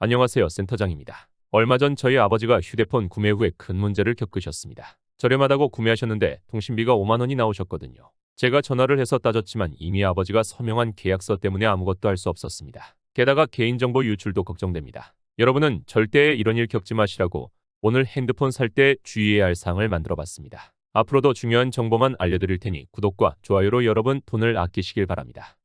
안녕하세요, 센터장입니다. 얼마 전 저희 아버지가 휴대폰 구매 후에 큰 문제를 겪으셨습니다. 저렴하다고 구매하셨는데 통신비가 5만 원이 나오셨거든요. 제가 전화를 해서 따졌지만 이미 아버지가 서명한 계약서 때문에 아무것도 할 수 없었습니다. 게다가 개인정보 유출도 걱정됩니다. 여러분은 절대 이런 일 겪지 마시라고 오늘 핸드폰 살 때 주의해야 할 사항을 만들어 봤습니다. 앞으로도 중요한 정보만 알려드릴 테니 구독과 좋아요로 여러분 돈을 아끼시길 바랍니다.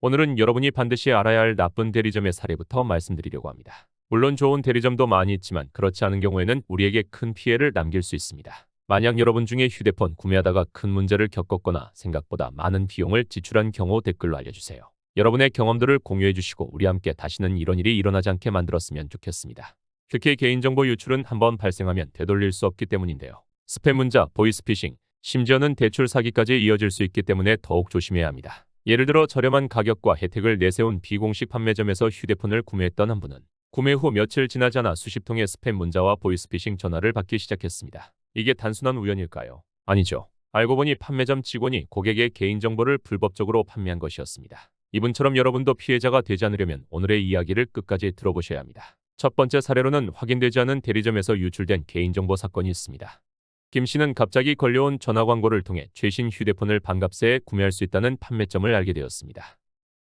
오늘은 여러분이 반드시 알아야 할 나쁜 대리점의 사례부터 말씀드리려고 합니다. 물론 좋은 대리점도 많이 있지만 그렇지 않은 경우에는 우리에게 큰 피해를 남길 수 있습니다. 만약 여러분 중에 휴대폰 구매하다가 큰 문제를 겪었거나 생각보다 많은 비용을 지출한 경우 댓글로 알려주세요. 여러분의 경험들을 공유해 주시고 우리 함께 다시는 이런 일이 일어나지 않게 만들었으면 좋겠습니다. 특히 개인정보 유출은 한번 발생하면 되돌릴 수 없기 때문인데요. 스팸 문자, 보이스피싱, 심지어는 대출 사기까지 이어질 수 있기 때문에 더욱 조심해야 합니다. 예를 들어 저렴한 가격과 혜택을 내세운 비공식 판매점에서 휴대폰을 구매했던 한 분은 구매 후 며칠 지나지 않아 수십 통의 스팸 문자와 보이스피싱 전화를 받기 시작했습니다. 이게 단순한 우연일까요? 아니죠. 알고 보니 판매점 직원이 고객의 개인정보를 불법적으로 판매한 것이었습니다. 이분처럼 여러분도 피해자가 되지 않으려면 오늘의 이야기를 끝까지 들어보셔야 합니다. 첫 번째 사례로는 확인되지 않은 대리점에서 유출된 개인정보 사건이 있습니다. 김 씨는 갑자기 걸려온 전화 광고를 통해 최신 휴대폰을 반값에 구매할 수 있다는 판매점을 알게 되었습니다.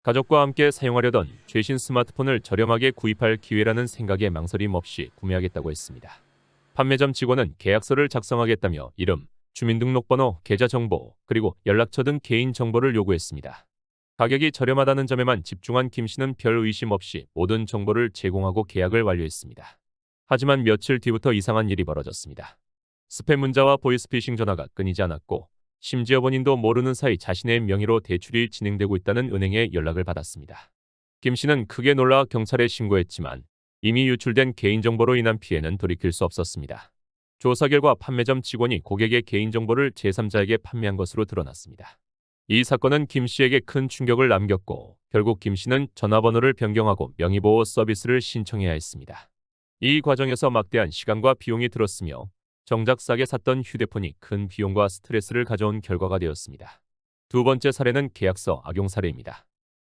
가족과 함께 사용하려던 최신 스마트폰을 저렴하게 구입할 기회라는 생각에 망설임 없이 구매하겠다고 했습니다. 판매점 직원은 계약서를 작성하겠다며 이름, 주민등록번호, 계좌정보, 그리고 연락처 등 개인 정보를 요구했습니다. 가격이 저렴하다는 점에만 집중한 김 씨는 별 의심 없이 모든 정보를 제공하고 계약을 완료했습니다. 하지만 며칠 뒤부터 이상한 일이 벌어졌습니다. 스팸 문자와 보이스피싱 전화가 끊이지 않았고 심지어 본인도 모르는 사이 자신의 명의로 대출이 진행되고 있다는 은행에 연락을 받았습니다. 김 씨는 크게 놀라 경찰에 신고했지만 이미 유출된 개인정보로 인한 피해는 돌이킬 수 없었습니다. 조사 결과 판매점 직원이 고객의 개인정보를 제3자에게 판매한 것으로 드러났습니다. 이 사건은 김 씨에게 큰 충격을 남겼고 결국 김 씨는 전화번호를 변경하고 명의보호 서비스를 신청해야 했습니다. 이 과정에서 막대한 시간과 비용이 들었으며 정작 싸게 샀던 휴대폰이 큰 비용과 스트레스를 가져온 결과가 되었습니다. 두 번째 사례는 계약서 악용 사례입니다.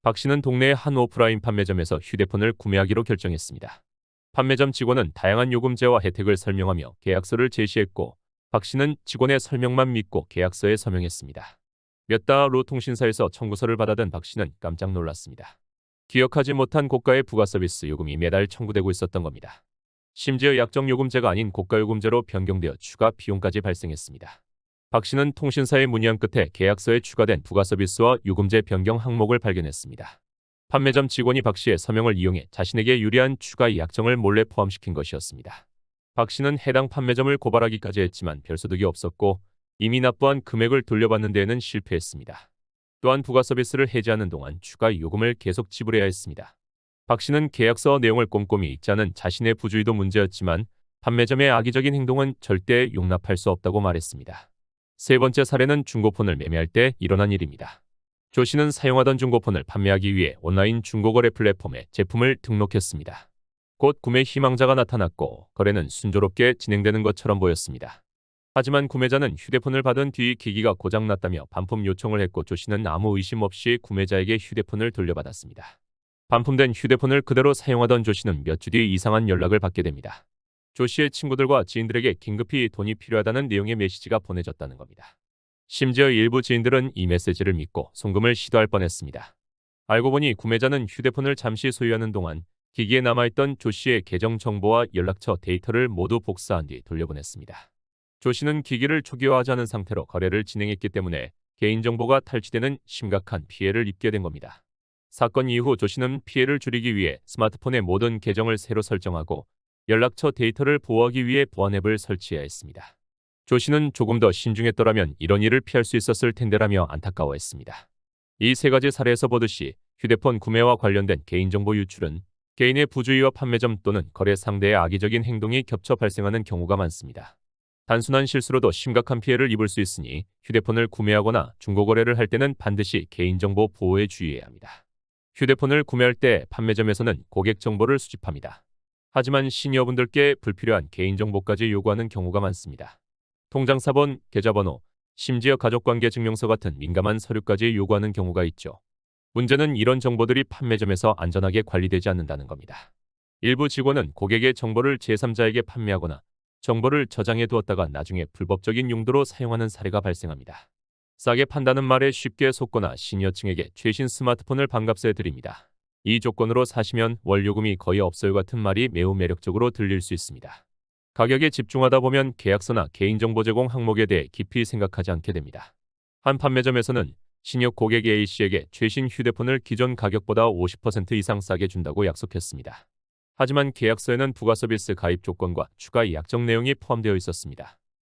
박 씨는 동네의 한 오프라인 판매점에서 휴대폰을 구매하기로 결정했습니다. 판매점 직원은 다양한 요금제와 혜택을 설명하며 계약서를 제시했고 박 씨는 직원의 설명만 믿고 계약서에 서명했습니다. 몇 달 후 통신사에서 청구서를 받아든 박 씨는 깜짝 놀랐습니다. 기억하지 못한 고가의 부가 서비스 요금이 매달 청구되고 있었던 겁니다. 심지어 약정 요금제가 아닌 고가 요금제로 변경되어 추가 비용까지 발생했습니다. 박 씨는 통신사에 문의한 끝에 계약서에 추가된 부가 서비스와 요금제 변경 항목을 발견했습니다. 판매점 직원이 박 씨의 서명을 이용해 자신에게 유리한 추가 약정을 몰래 포함시킨 것이었습니다. 박 씨는 해당 판매점을 고발하기까지 했지만 별소득이 없었고 이미 납부한 금액을 돌려받는 데에는 실패했습니다. 또한 부가 서비스를 해지하는 동안 추가 요금을 계속 지불해야 했습니다. 박 씨는 계약서 내용을 꼼꼼히 읽지 않은 자신의 부주의도 문제였지만 판매점의 악의적인 행동은 절대 용납할 수 없다고 말했습니다. 세 번째 사례는 중고폰을 매매할 때 일어난 일입니다. 조 씨는 사용하던 중고폰을 판매하기 위해 온라인 중고거래 플랫폼에 제품을 등록했습니다. 곧 구매 희망자가 나타났고 거래는 순조롭게 진행되는 것처럼 보였습니다. 하지만 구매자는 휴대폰을 받은 뒤 기기가 고장났다며 반품 요청을 했고 조 씨는 아무 의심 없이 구매자에게 휴대폰을 돌려받았습니다. 반품된 휴대폰을 그대로 사용하던 조 씨는 몇 주 뒤 이상한 연락을 받게 됩니다. 조 씨의 친구들과 지인들에게 긴급히 돈이 필요하다는 내용의 메시지가 보내졌다는 겁니다. 심지어 일부 지인들은 이 메시지를 믿고 송금을 시도할 뻔했습니다. 알고 보니 구매자는 휴대폰을 잠시 소유하는 동안 기기에 남아있던 조 씨의 계정 정보와 연락처 데이터를 모두 복사한 뒤 돌려보냈습니다. 조 씨는 기기를 초기화하지 않은 상태로 거래를 진행했기 때문에 개인정보가 탈취되는 심각한 피해를 입게 된 겁니다. 사건 이후 조 씨는 피해를 줄이기 위해 스마트폰의 모든 계정을 새로 설정하고 연락처 데이터를 보호하기 위해 보안 앱을 설치해야 했습니다. 조 씨는 조금 더 신중했더라면 이런 일을 피할 수 있었을 텐데라며 안타까워했습니다. 이 세 가지 사례에서 보듯이 휴대폰 구매와 관련된 개인정보 유출은 개인의 부주의와 판매점 또는 거래 상대의 악의적인 행동이 겹쳐 발생하는 경우가 많습니다. 단순한 실수로도 심각한 피해를 입을 수 있으니 휴대폰을 구매하거나 중고거래를 할 때는 반드시 개인정보 보호에 주의해야 합니다. 휴대폰을 구매할 때 판매점에서는 고객 정보를 수집합니다. 하지만 시니어분들께 불필요한 개인정보까지 요구하는 경우가 많습니다. 통장사본, 계좌번호, 심지어 가족관계증명서 같은 민감한 서류까지 요구하는 경우가 있죠. 문제는 이런 정보들이 판매점에서 안전하게 관리되지 않는다는 겁니다. 일부 직원은 고객의 정보를 제3자에게 판매하거나 정보를 저장해 두었다가 나중에 불법적인 용도로 사용하는 사례가 발생합니다. 싸게 판다는 말에 쉽게 속거나 시니어층에게 최신 스마트폰을 반값에 드립니다. 이 조건으로 사시면 월요금이 거의 없어요 같은 말이 매우 매력적으로 들릴 수 있습니다. 가격에 집중하다 보면 계약서나 개인정보 제공 항목에 대해 깊이 생각하지 않게 됩니다. 한 판매점에서는 신협 고객 A씨에게 최신 휴대폰을 기존 가격보다 50% 이상 싸게 준다고 약속했습니다. 하지만 계약서에는 부가 서비스 가입 조건과 추가 약정 내용이 포함되어 있었습니다.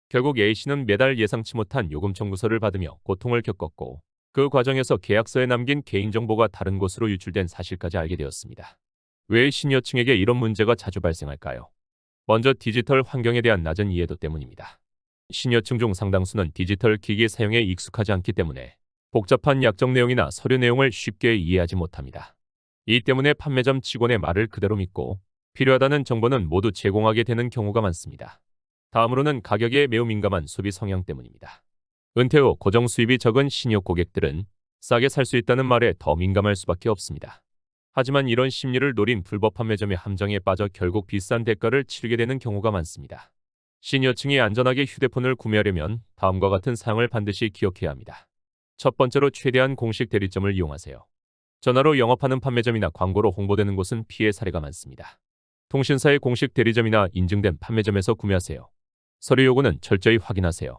결국 A씨는 매달 예상치 못한 요금 청구서를 받으며 고통을 겪었고 그 과정에서 계약서에 남긴 개인정보가 다른 곳으로 유출된 사실까지 알게 되었습니다. 왜 시니어층에게 이런 문제가 자주 발생할까요? 먼저 디지털 환경에 대한 낮은 이해도 때문입니다. 시니어층 중 상당수는 디지털 기기 사용에 익숙하지 않기 때문에 복잡한 약정 내용이나 서류 내용을 쉽게 이해하지 못합니다. 이 때문에 판매점 직원의 말을 그대로 믿고 필요하다는 정보는 모두 제공하게 되는 경우가 많습니다. 다음으로는 가격에 매우 민감한 소비 성향 때문입니다. 은퇴 후 고정 수입이 적은 시니어 고객들은 싸게 살 수 있다는 말에 더 민감할 수밖에 없습니다. 하지만 이런 심리를 노린 불법 판매점의 함정에 빠져 결국 비싼 대가를 치르게 되는 경우가 많습니다. 시니어층이 안전하게 휴대폰을 구매하려면 다음과 같은 사항을 반드시 기억해야 합니다. 첫 번째로 최대한 공식 대리점을 이용하세요. 전화로 영업하는 판매점이나 광고로 홍보되는 곳은 피해 사례가 많습니다. 통신사의 공식 대리점이나 인증된 판매점에서 구매하세요. 서류 요구는 철저히 확인하세요.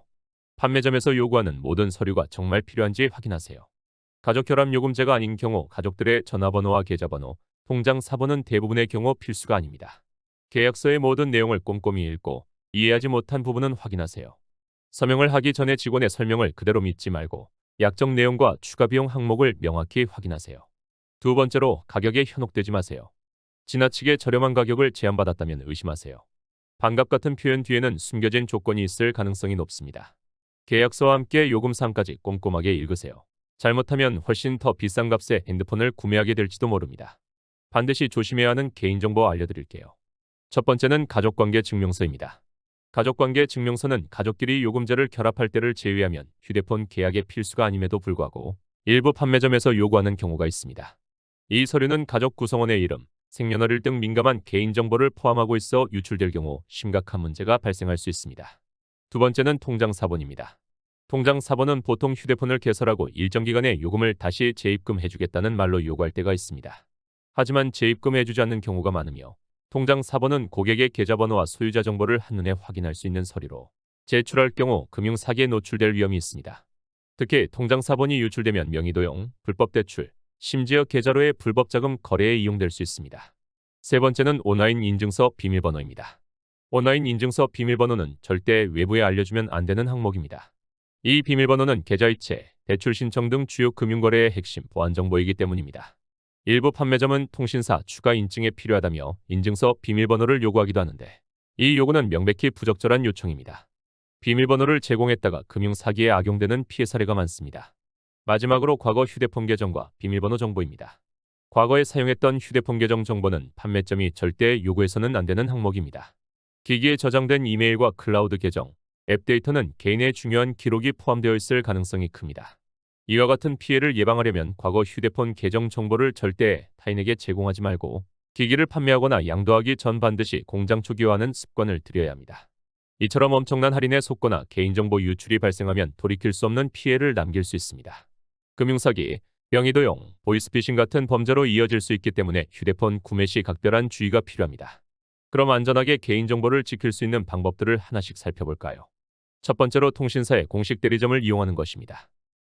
판매점에서 요구하는 모든 서류가 정말 필요한지 확인하세요. 가족 결합 요금제가 아닌 경우 가족들의 전화번호와 계좌번호, 통장 사본은 대부분의 경우 필수가 아닙니다. 계약서의 모든 내용을 꼼꼼히 읽고 이해하지 못한 부분은 확인하세요. 서명을 하기 전에 직원의 설명을 그대로 믿지 말고 약정 내용과 추가 비용 항목을 명확히 확인하세요. 두 번째로 가격에 현혹되지 마세요. 지나치게 저렴한 가격을 제안받았다면 의심하세요. 반값 같은 표현 뒤에는 숨겨진 조건이 있을 가능성이 높습니다. 계약서와 함께 요금사항까지 꼼꼼하게 읽으세요. 잘못하면 훨씬 더 비싼 값에 핸드폰을 구매하게 될지도 모릅니다. 반드시 조심해야 하는 개인정보 알려드릴게요. 첫 번째는 가족관계 증명서입니다. 가족관계 증명서는 가족끼리 요금제를 결합할 때를 제외하면 휴대폰 계약의 필수가 아님에도 불구하고 일부 판매점에서 요구하는 경우가 있습니다. 이 서류는 가족 구성원의 이름, 생년월일 등 민감한 개인정보를 포함하고 있어 유출될 경우 심각한 문제가 발생할 수 있습니다. 두 번째는 통장 사본입니다. 통장 사본은 보통 휴대폰을 개설하고 일정 기간에 요금을 다시 재입금해주겠다는 말로 요구할 때가 있습니다. 하지만 재입금해주지 않는 경우가 많으며 통장 사본은 고객의 계좌번호와 소유자 정보를 한눈에 확인할 수 있는 서류로 제출할 경우 금융 사기에 노출될 위험이 있습니다. 특히 통장 사본이 유출되면 명의도용, 불법 대출, 심지어 계좌로의 불법 자금 거래에 이용될 수 있습니다. 세 번째는 온라인 인증서 비밀번호입니다. 온라인 인증서 비밀번호는 절대 외부에 알려주면 안 되는 항목입니다. 이 비밀번호는 계좌이체, 대출 신청 등 주요 금융거래의 핵심 보안 정보이기 때문입니다. 일부 판매점은 통신사 추가 인증에 필요하다며 인증서 비밀번호를 요구하기도 하는데 이 요구는 명백히 부적절한 요청입니다. 비밀번호를 제공했다가 금융사기에 악용되는 피해 사례가 많습니다. 마지막으로 과거 휴대폰 계정과 비밀번호 정보입니다. 과거에 사용했던 휴대폰 계정 정보는 판매점이 절대 요구해서는 안 되는 항목입니다. 기기에 저장된 이메일과 클라우드 계정, 앱 데이터는 개인의 중요한 기록이 포함되어 있을 가능성이 큽니다. 이와 같은 피해를 예방하려면 과거 휴대폰 계정 정보를 절대 타인에게 제공하지 말고 기기를 판매하거나 양도하기 전 반드시 공장 초기화하는 습관을 들여야 합니다. 이처럼 엄청난 할인에 속거나 개인정보 유출이 발생하면 돌이킬 수 없는 피해를 남길 수 있습니다. 금융사기, 명의도용, 보이스피싱 같은 범죄로 이어질 수 있기 때문에 휴대폰 구매 시 각별한 주의가 필요합니다. 그럼 안전하게 개인정보를 지킬 수 있는 방법들을 하나씩 살펴볼까요? 첫 번째로 통신사의 공식 대리점을 이용하는 것입니다.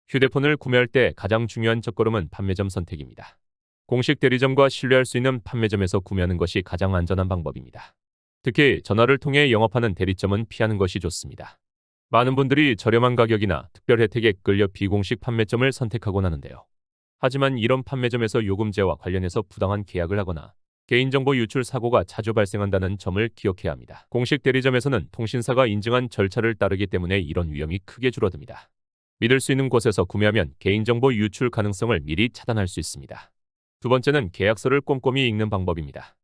휴대폰을 구매할 때 가장 중요한 첫걸음은 판매점 선택입니다. 공식 대리점과 신뢰할 수 있는 판매점에서 구매하는 것이 가장 안전한 방법입니다. 특히 전화를 통해 영업하는 대리점은 피하는 것이 좋습니다. 많은 분들이 저렴한 가격이나 특별 혜택에 끌려 비공식 판매점을 선택하곤 하는데요. 하지만 이런 판매점에서 요금제와 관련해서 부당한 계약을 하거나 개인정보 유출 사고가 자주 발생한다는 점을 기억해야 합니다. 공식 대리점에서는 통신사가 인증한 절차를 따르기 때문에 이런 위험이 크게 줄어듭니다. 믿을 수 있는 곳에서 구매하면 개인정보 유출 가능성을 미리 차단할 수 있습니다. 두 번째는 계약서를 꼼꼼히 읽는 방법입니다.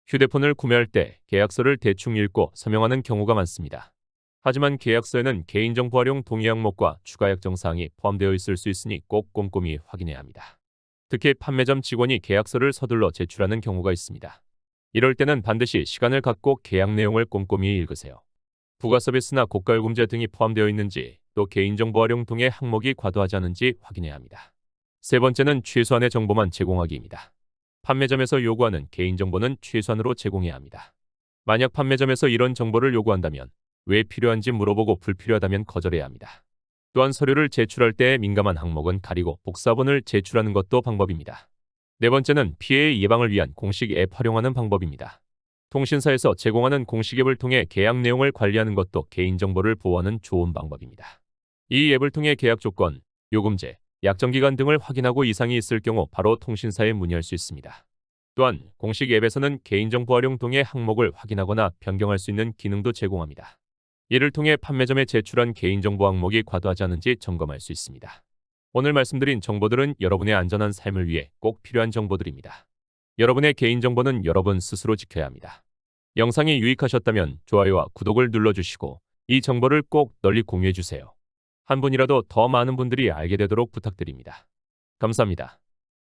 휴대폰을 구매할 때 계약서를 대충 읽고 서명하는 경우가 많습니다. 하지만 계약서에는 개인정보 활용 동의 항목과 추가 약정 사항이 포함되어 있을 수 있으니 꼭 꼼꼼히 확인해야 합니다. 특히 판매점 직원이 계약서를 서둘러 제출하는 경우가 있습니다. 이럴 때는 반드시 시간을 갖고 계약 내용을 꼼꼼히 읽으세요. 부가 서비스나 고가요금제 등이 포함되어 있는지, 또 개인정보 활용 등의 항목이 과도하지 않은지 확인해야 합니다. 세 번째는 최소한의 정보만 제공하기입니다. 판매점에서 요구하는 개인정보는 최소한으로 제공해야 합니다. 만약 판매점에서 이런 정보를 요구한다면 왜 필요한지 물어보고 불필요하다면 거절해야 합니다. 또한 서류를 제출할 때 민감한 항목은 가리고 복사본을 제출하는 것도 방법입니다. 네 번째는 피해 예방을 위한 공식 앱 활용하는 방법입니다. 통신사에서 제공하는 공식 앱을 통해 계약 내용을 관리하는 것도 개인정보를 보호하는 좋은 방법입니다. 이 앱을 통해 계약 조건, 요금제, 약정기간 등을 확인하고 이상이 있을 경우 바로 통신사에 문의할 수 있습니다. 또한 공식 앱에서는 개인정보 활용 등의 항목을 확인하거나 변경할 수 있는 기능도 제공합니다. 이를 통해 판매점에 제출한 개인정보 항목이 과도하지 않은지 점검할 수 있습니다. 오늘 말씀드린 정보들은 여러분의 안전한 삶을 위해 꼭 필요한 정보들입니다. 여러분의 개인정보는 여러분 스스로 지켜야 합니다. 영상이 유익하셨다면 좋아요와 구독을 눌러주시고 이 정보를 꼭 널리 공유해주세요. 한 분이라도 더 많은 분들이 알게 되도록 부탁드립니다. 감사합니다.